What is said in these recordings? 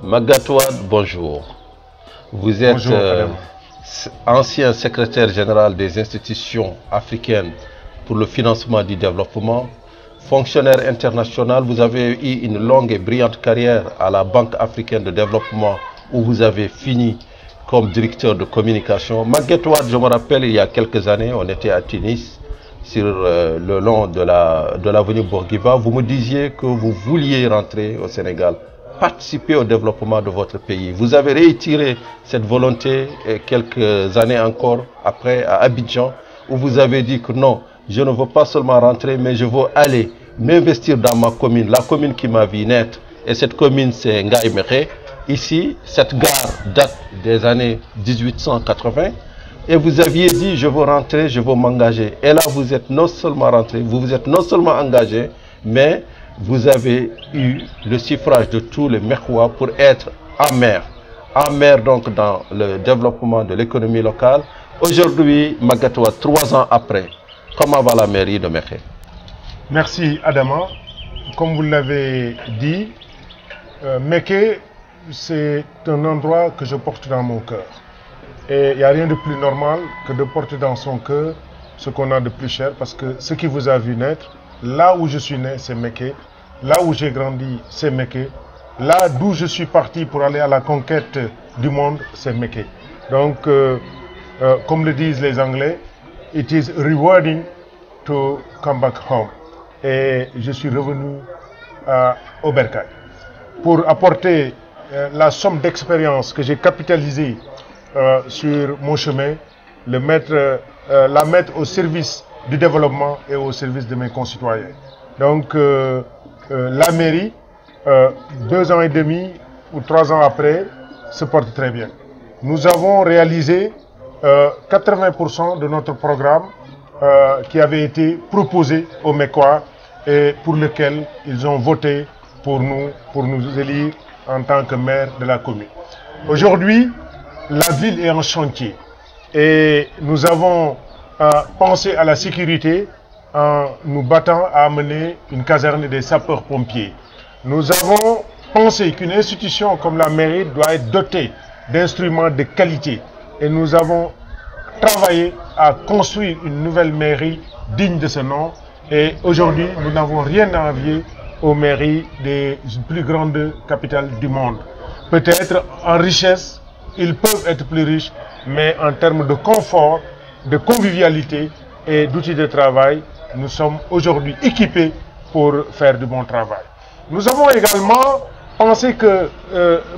Magatte Wade, bonjour. Vous êtes ancien secrétaire général des institutions africaines pour le financement du développement, fonctionnaire international. Vous avez eu une longue et brillante carrière à la Banque africaine de développement où vous avez fini comme directeur de communication. Magatte Wade, je me rappelle, il y a quelques années, on était à Tunis, sur le long de l'avenue Bourguiba. Vous me disiez que vous vouliez rentrer au Sénégal, participer au développement de votre pays. Vous avez réitéré cette volonté quelques années encore après à Abidjan, où vous avez dit que non, je ne veux pas seulement rentrer, mais je veux aller m'investir dans ma commune, la commune qui m'a vu naître. Et cette commune, c'est Ngaye Mékhé. Ici, cette gare date des années 1880. Et vous aviez dit, je veux rentrer, je veux m'engager. Et là, vous êtes non seulement rentré, vous vous êtes non seulement engagé, mais vous avez eu le suffrage de tous les Mekhois pour être en maire. En maire donc dans le développement de l'économie locale. Aujourd'hui, Magatte Wade, 3 ans après, comment va la mairie de Mékhé? Merci Adama. Comme vous l'avez dit, Mékhé, c'est un endroit que je porte dans mon cœur. Et il n'y a rien de plus normal que de porter dans son cœur ce qu'on a de plus cher, parce que ce qui vous a vu naître, là où je suis né, c'est Mékhé. Là où j'ai grandi, c'est Mékhé. Là d'où je suis parti pour aller à la conquête du monde, c'est Mékhé. Donc, comme le disent les Anglais, it is rewarding to come back home. Et je suis revenu au Bercail pour apporter la somme d'expérience que j'ai capitalisée sur mon chemin, la mettre au service du développement et au service de mes concitoyens. Donc, la mairie, 2 ans et demi ou 3 ans après, se porte très bien. Nous avons réalisé 80% de notre programme qui avait été proposé aux Mékhois et pour lequel ils ont voté pour nous élire en tant que maire de la commune. Aujourd'hui, la ville est en chantier et nous avons pensé à la sécurité en nous battant à amener une caserne des sapeurs-pompiers. Nous avons pensé qu'une institution comme la mairie doit être dotée d'instruments de qualité et nous avons travaillé à construire une nouvelle mairie digne de ce nom. Et aujourd'hui, nous n'avons rien à envier aux mairies des plus grandes capitales du monde. Peut-être en richesse, ils peuvent être plus riches, mais en termes de confort, de convivialité et d'outils de travail, nous sommes aujourd'hui équipés pour faire du bon travail. Nous avons également pensé que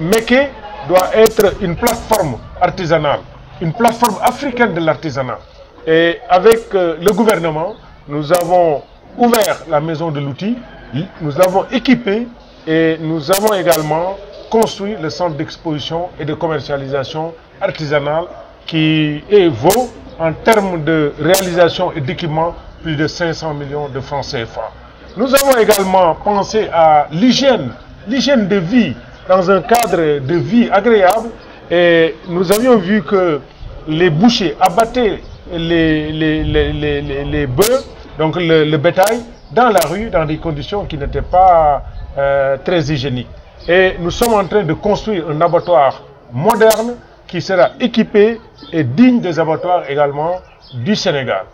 Mékhé doit être une plateforme artisanale, une plateforme africaine de l'artisanat. Et avec le gouvernement, nous avons ouvert la maison de l'outil, nous l'avons équipé et nous avons également construit le centre d'exposition et de commercialisation artisanale qui vaut en termes de réalisation et d'équipement plus de 500 millions de francs CFA. Nous avons également pensé à l'hygiène de vie dans un cadre de vie agréable et nous avions vu que les bouchers abattaient les bœufs, donc le bétail, dans la rue, dans des conditions qui n'étaient pas très hygiéniques. Et nous sommes en train de construire un abattoir moderne qui sera équipé et digne des abattoirs également du Sénégal.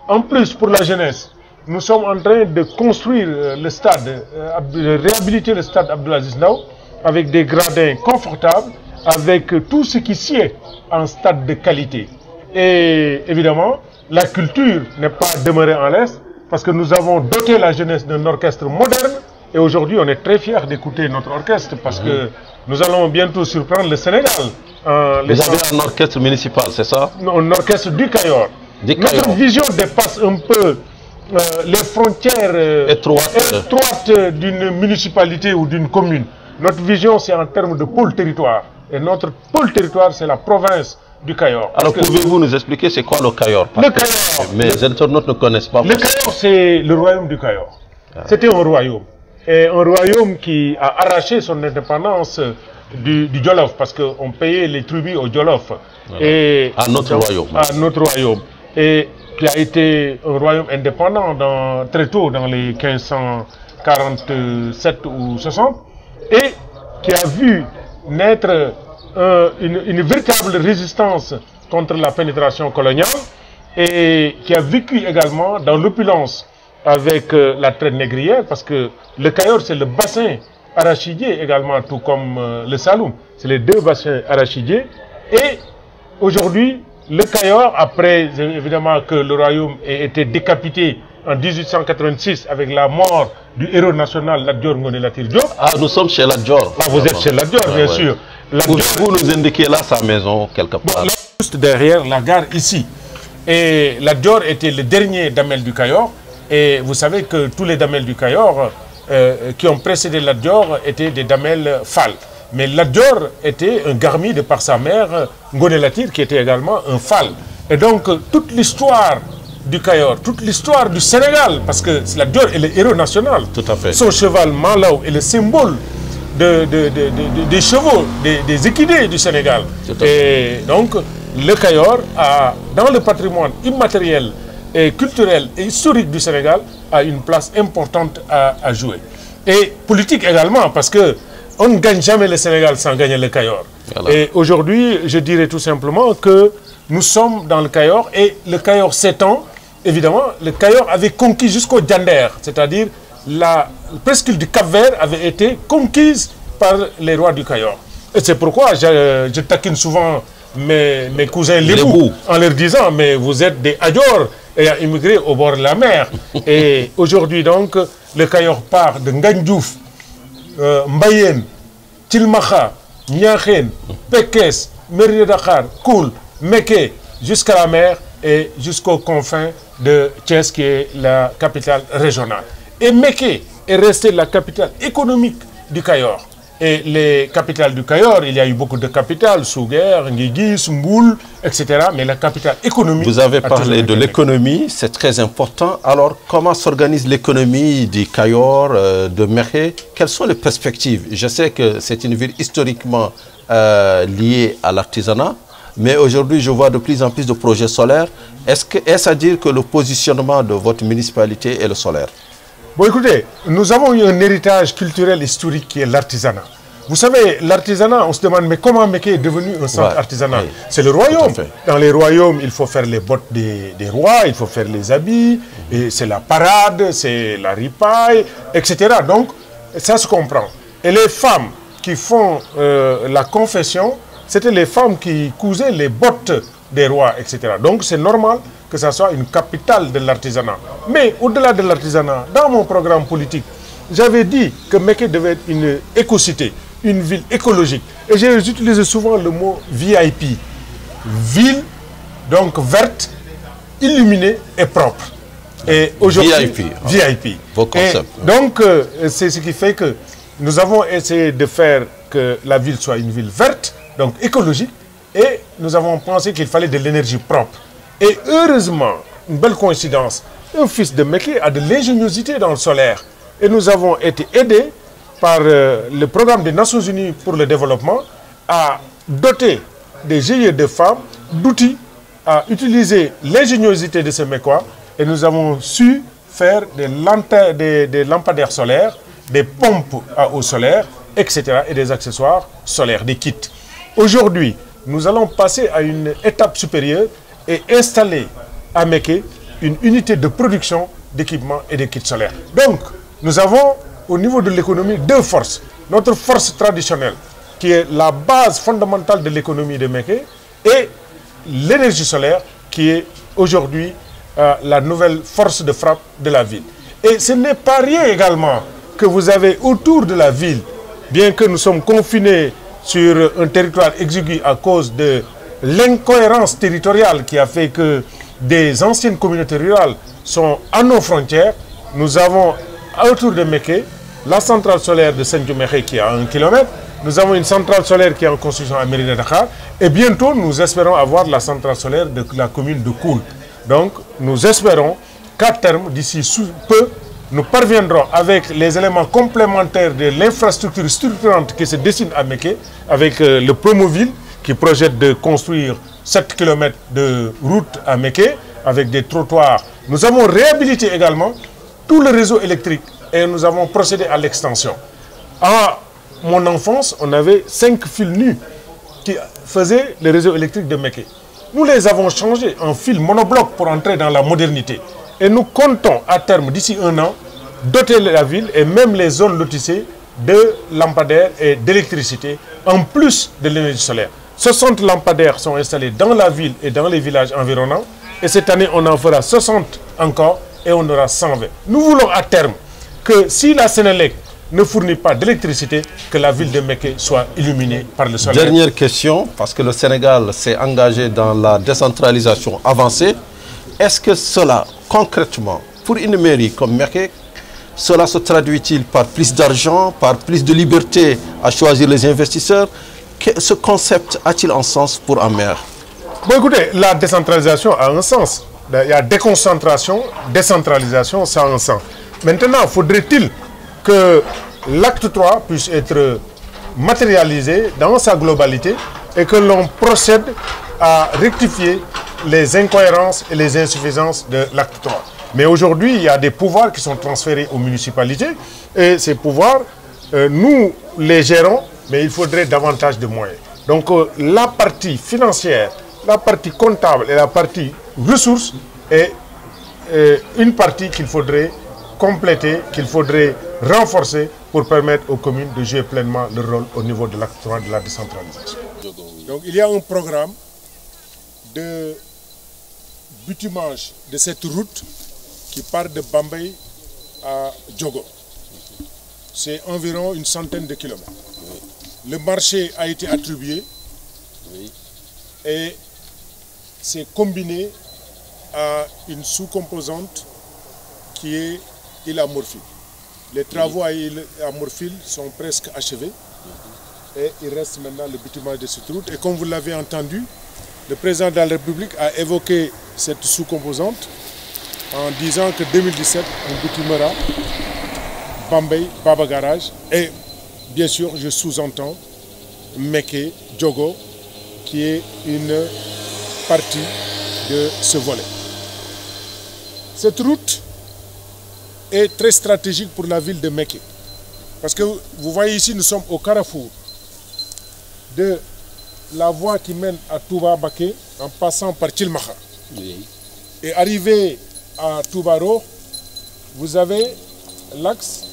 En plus, pour la jeunesse, nous sommes en train de construire le stade, de réhabiliter le stade Abdoulaziz Ndao avec des gradins confortables, avec tout ce qui sied en stade de qualité. Et évidemment, la culture n'est pas demeurée en laisse parce que nous avons doté la jeunesse d'un orchestre moderne et aujourd'hui on est très fiers d'écouter notre orchestre parce que nous allons bientôt surprendre le Sénégal. Vous avez un orchestre municipal, c'est ça? Un orchestre du Cayor. Notre vision dépasse un peu les frontières étroites d'une municipalité ou d'une commune. Notre vision, c'est en termes de pôle territoire. Et notre pôle territoire, c'est la province du Cayor. Alors, pouvez-vous nous expliquer c'est quoi le Cayor? Le Cayor. Mes internautes ne connaissent pas. Le Cayor, c'est le royaume du Cayor. C'était un royaume. Et un royaume qui a arraché son indépendance du Jolof, parce qu'on payait les tribus au Jolof. Voilà. Et à notre royaume. À notre royaume. Et qui a été un royaume indépendant très tôt, dans les 1547 ou 60, et qui a vu naître une véritable résistance contre la pénétration coloniale et qui a vécu également dans l'opulence avec la traite négrière, parce que le Cayor, c'est le bassin arachidier également, tout comme le Saloum. C'est les deux bassins arachidiers. Et aujourd'hui, le Cayor, après évidemment que le royaume ait été décapité en 1886 avec la mort du héros national Lat Dior Ngoné Latyr Diop. Ah, nous sommes chez Lat Dior. Ah, vous êtes chez Lat Dior, bien sûr. Vous nous indiquez là sa maison quelque part. Bon, juste derrière la gare ici. Et Lat Dior était le dernier damel du Cayor. Et vous savez que tous les damels du Cayor qui ont précédé Lat Dior étaient des damels Fall. Mais Lat Dior était un garmi de par sa mère, Ngoné Latyr, qui était également un Fall. Et donc, toute l'histoire du Cayor, toute l'histoire du Sénégal, parce que Lat Dior est le héros national. Tout à fait. Son cheval Malaw est le symbole des chevaux, des équidés du Sénégal. Et donc, le Cayor, dans le patrimoine immatériel et culturel et historique du Sénégal, a une place importante à jouer. Et politique également, parce que on ne gagne jamais le Sénégal sans gagner le Cayor. Voilà. Et aujourd'hui, je dirais tout simplement que nous sommes dans le Cayor et le Cayor s'étend. Évidemment, le Cayor avait conquis jusqu'au Diender, c'est-à-dire la presqu'île du Cap-Vert avait été conquise par les rois du Cayor. Et c'est pourquoi je taquine souvent mes cousins lébous en leur disant, mais vous êtes des Adior ayant immigré au bord de la mer. Et aujourd'hui donc, le Cayor part de Ngandjouf, Mbayen, Tilmacha, Niakhen, Pekes, Mérida Dakhar, Koul, Meké, jusqu'à la mer et jusqu'aux confins de Thiès, qui est la capitale régionale. Et Meké est restée la capitale économique du Cayor. Et les capitales du Cayor, il y a eu beaucoup de capitales, Souguer, Nguigui, Mboul, etc. Mais la capitale économique... Vous avez parlé de l'économie, c'est très important. Alors, comment s'organise l'économie du Cayor, de Mékhé? Quelles sont les perspectives? Je sais que c'est une ville historiquement liée à l'artisanat, mais aujourd'hui, je vois de plus en plus de projets solaires. Est-ce à dire que le positionnement de votre municipalité est le solaire? Bon, écoutez, nous avons eu un héritage culturel historique qui est l'artisanat. Vous savez, l'artisanat, on se demande, mais comment Mékhé est devenu un centre artisanal? C'est le royaume. Dans les royaumes, il faut faire les bottes des rois, il faut faire les habits, et c'est la parade, c'est la ripaille, etc. Donc, ça se comprend. Et les femmes qui font la confession, c'était les femmes qui cousaient les bottes des rois, etc. Donc, c'est normal que ça soit une capitale de l'artisanat. Mais au-delà de l'artisanat, dans mon programme politique, j'avais dit que Mékhé devait être une écocité, une ville écologique. Et j'ai utilisé souvent le mot VIP. Ville, donc verte, illuminée et propre. Et aujourd'hui, VIP. Vos concepts. Donc, c'est ce qui fait que nous avons essayé de faire que la ville soit une ville verte, donc écologique, et nous avons pensé qu'il fallait de l'énergie propre. Et heureusement, une belle coïncidence, un fils de Mékhé a de l'ingéniosité dans le solaire. Et nous avons été aidés par le programme des Nations Unies pour le développement à doter des GIE de femmes d'outils, à utiliser l'ingéniosité de ces Mécois. Et nous avons su faire des lampadaires solaires, des pompes à eau solaire, etc. et des accessoires solaires, des kits. Aujourd'hui, nous allons passer à une étape supérieure et installer à Mékhé une unité de production d'équipements et de kits solaires. Donc, nous avons au niveau de l'économie deux forces. Notre force traditionnelle, qui est la base fondamentale de l'économie de Mékhé, et l'énergie solaire, qui est aujourd'hui la nouvelle force de frappe de la ville. Et ce n'est pas rien également que vous avez autour de la ville, bien que nous sommes confinés sur un territoire exigu à cause de l'incohérence territoriale qui a fait que des anciennes communautés rurales sont à nos frontières. Nous avons autour de Mékhé la centrale solaire de Saint-Mékhé qui est à 1 km. Nous avons une centrale solaire qui est en construction à Mérida Dakhar. Et bientôt, nous espérons avoir la centrale solaire de la commune de Koul. Donc, nous espérons qu'à terme, d'ici peu, nous parviendrons avec les éléments complémentaires de l'infrastructure structurante qui se dessine à Mékhé, avec le Promoville, qui projette de construire 7 km de route à Mékhé, avec des trottoirs. Nous avons réhabilité également tout le réseau électrique et nous avons procédé à l'extension. mon enfance, on avait 5 fils nus qui faisaient le réseau électrique de Mékhé. Nous les avons changés en fils monobloc pour entrer dans la modernité. Et nous comptons à terme, d'ici 1 an, doter la ville et même les zones lotissées de lampadaires et d'électricité, en plus de l'énergie solaire. 60 lampadaires sont installés dans la ville et dans les villages environnants. Et cette année, on en fera 60 encore et on aura 120. Nous voulons à terme que si la Sénélec ne fournit pas d'électricité, que la ville de Mékhé soit illuminée par le soleil. Dernière question, parce que le Sénégal s'est engagé dans la décentralisation avancée. Est-ce que cela, concrètement, pour une mairie comme Mékhé, cela se traduit-il par plus d'argent, par plus de liberté à choisir les investisseurs? Ce concept a-t-il un sens pour un maire? Bon, écoutez, la décentralisation a un sens. Il y a déconcentration, décentralisation, ça a un sens. Maintenant, faudrait-il que l'acte 3 puisse être matérialisé dans sa globalité et que l'on procède à rectifier les incohérences et les insuffisances de l'acte 3. Mais aujourd'hui, il y a des pouvoirs qui sont transférés aux municipalités et ces pouvoirs, nous les gérons, mais il faudrait davantage de moyens. Donc la partie financière, la partie comptable et la partie ressources est une partie qu'il faudrait compléter, qu'il faudrait renforcer pour permettre aux communes de jouer pleinement leur rôle au niveau de l'acte 3 de la décentralisation. Donc il y a un programme de bitumage de cette route qui part de Bambey à Diogo. C'est environ une centaine de kilomètres. Le marché a été attribué et c'est combiné à une sous-composante qui est Île à Morphile. Les travaux à Île à Morphile sont presque achevés et il reste maintenant le bitumage de cette route. Et comme vous l'avez entendu, le président de la République a évoqué cette sous-composante en disant que 2017, on bitumera Bambey, Baba Garage et bien sûr, je sous-entends Mékhé, Diogo, qui est une partie de ce volet. Cette route est très stratégique pour la ville de Mékhé. Parce que vous voyez ici, nous sommes au carrefour de la voie qui mène à Touba Baké en passant par Tilmaha. Et arrivé à Toubaro, vous avez l'axe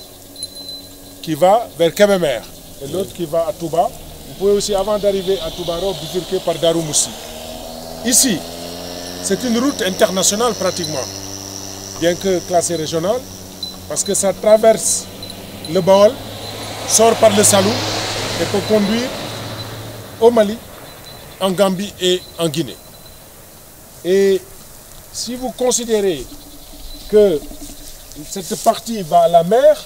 qui va vers Kébémer et l'autre qui va à Touba. Vous pouvez aussi, avant d'arriver à Toubaro, bifurquer par Darou Moussi. Ici, c'est une route internationale pratiquement, bien que classée régionale, parce que ça traverse le Baol, sort par le Salou et peut conduire au Mali, en Gambie et en Guinée. Et si vous considérez que cette partie va à la mer,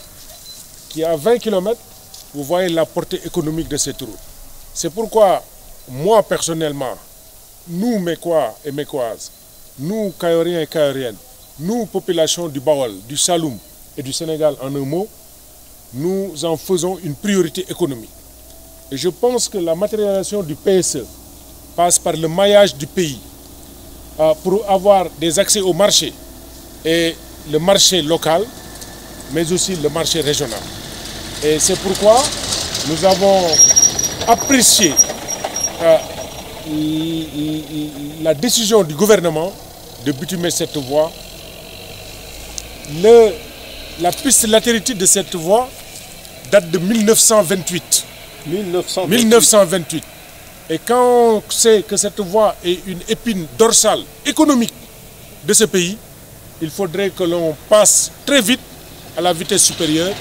qui est à 20 km, vous voyez la portée économique de cette route. C'est pourquoi, moi personnellement, nous Mécois et Mécoises, nous Kayoriens et Kayoriennes, nous population du Baol, du Saloum et du Sénégal en un mot, nous en faisons une priorité économique. Et je pense que la matérialisation du PSE passe par le maillage du pays pour avoir des accès au marché, et le marché local, mais aussi le marché régional. Et c'est pourquoi nous avons apprécié la décision du gouvernement de bitumer cette voie. La piste latérite de cette voie date de 1928. 1928. Et quand on sait que cette voie est une épine dorsale économique de ce pays, il faudrait que l'on passe très vite à la vitesse supérieure,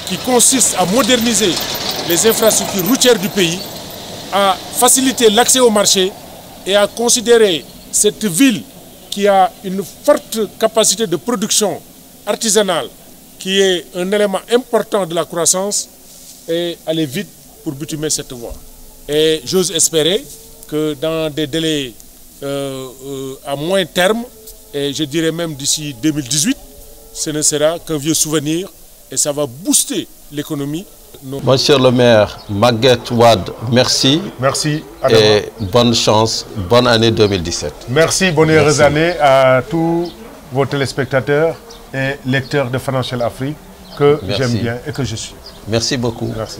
qui consiste à moderniser les infrastructures routières du pays, à faciliter l'accès au marché et à considérer cette ville qui a une forte capacité de production artisanale, qui est un élément important de la croissance, et aller vite pour bitumer cette voie. Et j'ose espérer que dans des délais à moyen terme, et je dirais même d'ici 2018, ce ne sera qu'un vieux souvenir et ça va booster l'économie. Monsieur le maire Maguette Wade, merci. Merci, Adama. Et bonne chance, bonne année 2017. Merci, bonne heureuse année à tous vos téléspectateurs et lecteurs de Financial Afrique que j'aime bien et que je suis. Merci beaucoup. Merci.